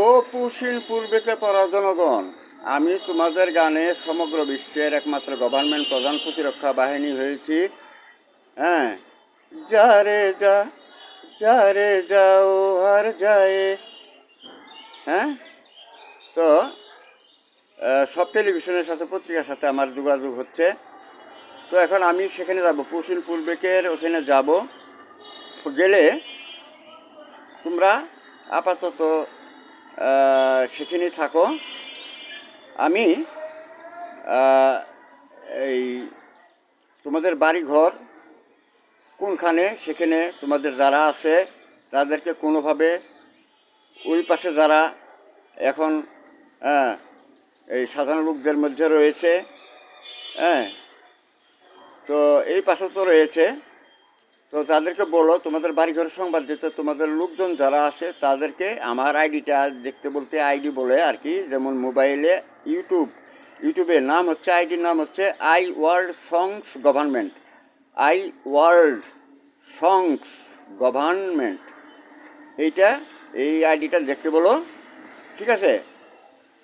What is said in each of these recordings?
ও পুশিল পূর্বেকে পরা জনগণ, আমি তোমাদের গানে সমগ্র বিশ্বের একমাত্র গভর্নমেন্ট প্রধান প্রতিরক্ষা বাহিনী হয়েছি। হ্যাঁ, যা রে যা, যা রে যাও আর যায়। হ্যাঁ, তো সব টেলিভিশনের সাথে পত্রিকার সাথে আমার যোগাযোগ হচ্ছে। তো এখন আমি সেখানে যাব, পুশিল পূর্বেকের ওখানে যাব। গেলে তোমরা আপাতত সেখানেই থাকো। আমি এই তোমাদের বাড়ি ঘর কোনখানে, সেখানে তোমাদের যারা আছে তাদেরকে কোনোভাবে ওই পাশে যারা এখন এই সাধারণ লোকদের মধ্যে রয়েছে, হ্যাঁ, তো এই পাশে তো রয়েছে, তো তাদেরকে বলো তোমাদের বাড়িঘরের সংবাদ দিতে। তোমাদের লোকজন যারা আছে তাদেরকে আমার আইডিটা দেখতে, বলতে আইডি বলে আর কি, যেমন মোবাইলে ইউটিউবের নাম হচ্ছে, আইডির নাম হচ্ছে I world songs government. I world songs government, এই আইডিটা দেখতে বলো, ঠিক আছে?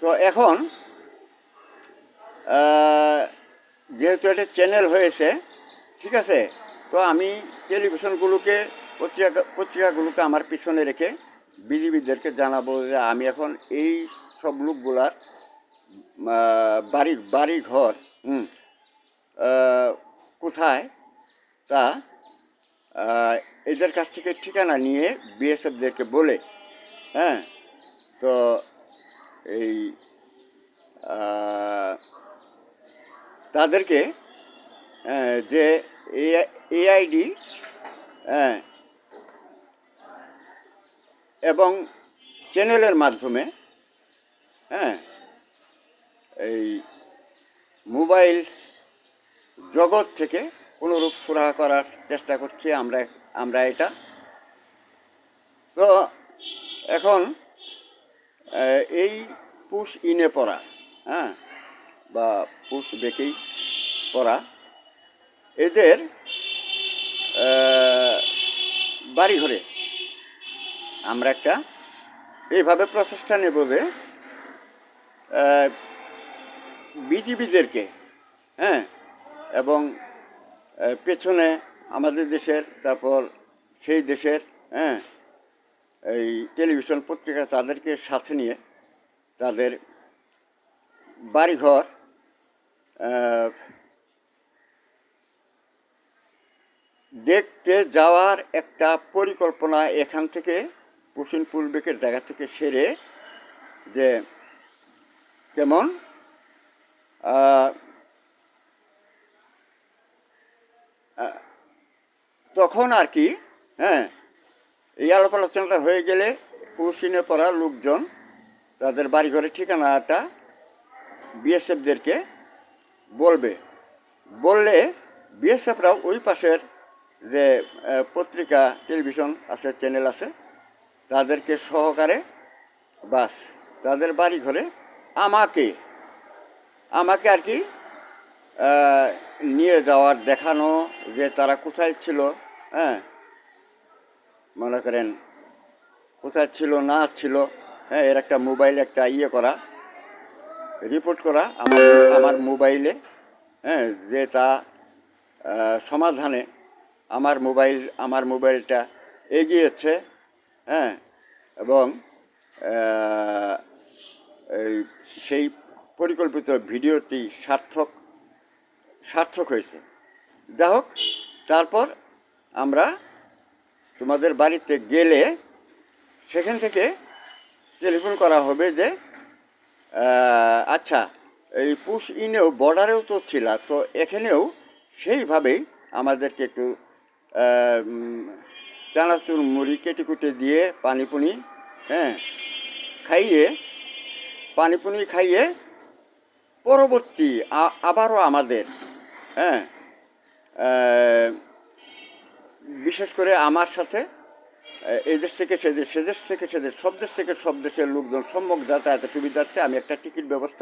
তো এখন যেহেতু এটা চ্যানেল হয়েছে, ঠিক আছে, তো আমি টেলিভিশনগুলোকে, পত্রিকাগুলোকে আমার পিছনে রেখে বিজিবিদেরকে জানাবো যে আমি এখন এই সব লোকগুলার বাড়ি ঘর কোথায় তা এদের কাছ থেকে ঠিকানা নিয়ে বিএসএফদেরকে বলে, হ্যাঁ, তো এই তাদেরকে যে এআইডি এবং চ্যানেলের মাধ্যমে, হ্যাঁ, এই মোবাইল জগৎ থেকে কোনোরূপ সুরাহা করার চেষ্টা করছি আমরা এটা। তো এখন এই পুশ ইনে পড়া, হ্যাঁ, বা পুশ বেকেই পড়া, এদের বাড়িঘরে আমরা একটা এইভাবে প্রচেষ্টা নেব যে বিজিবিদেরকে, হ্যাঁ, এবং পেছনে আমাদের দেশের, তারপর সেই দেশের, হ্যাঁ, এই টেলিভিশন পত্রিকা, তাদেরকে সাথে নিয়ে তাদের বাড়িঘর দেখতে যাওয়ার একটা পরিকল্পনা এখান থেকে পুশিল পূর্বেকের জায়গা থেকে সেরে, যে কেমন তখন আর কি, হ্যাঁ, এই আলাপ আলোচনাটা হয়ে গেলে পুশিনে পড়া লোকজন তাদের বাড়িঘরের ঠিকানাটা বিএসএফদেরকে বললে বিএসএফরাও ওই পাশের যে পত্রিকা, টেলিভিশন আছে, চ্যানেল আছে, তাদেরকে সহকারে বাস তাদের বাড়ি ঘরে আমাকে আর কি নিয়ে যাওয়ার, দেখানো যে তারা কোথায় ছিল, হ্যাঁ, মনে করেন কোথায় ছিল না ছিল, হ্যাঁ, এর একটা মোবাইলে একটা করা, রিপোর্ট করা আমার মোবাইলে, হ্যাঁ, যে তা সমাধানে আমার মোবাইলটা এগিয়েছে, হ্যাঁ, এবং সেই পরিকল্পিত ভিডিওটি সার্থক হয়েছে। যাই হোক, তারপর আমরা তোমাদের বাড়িতে গেলে সেখান থেকে টেলিফোন করা হবে যে আচ্ছা, এই পুশ ইনেও বর্ডারেও তো ছিল, তো এখানেও সেইভাবেই আমাদেরকে একটু চানাচুর মুড়ি কেটে কুটে দিয়ে পানিপুনি, হ্যাঁ, খাইয়ে পরবর্তী আবারও আমাদের, হ্যাঁ, বিশেষ করে আমার সাথে এদেশ থেকে সেদেশ, সেদেশ থেকে সেদেশ, সব দেশ থেকে সব দেশের লোকজন সম্যক যাতায়াতের সুবিধার্থে আমি একটা টিকিট ব্যবস্থা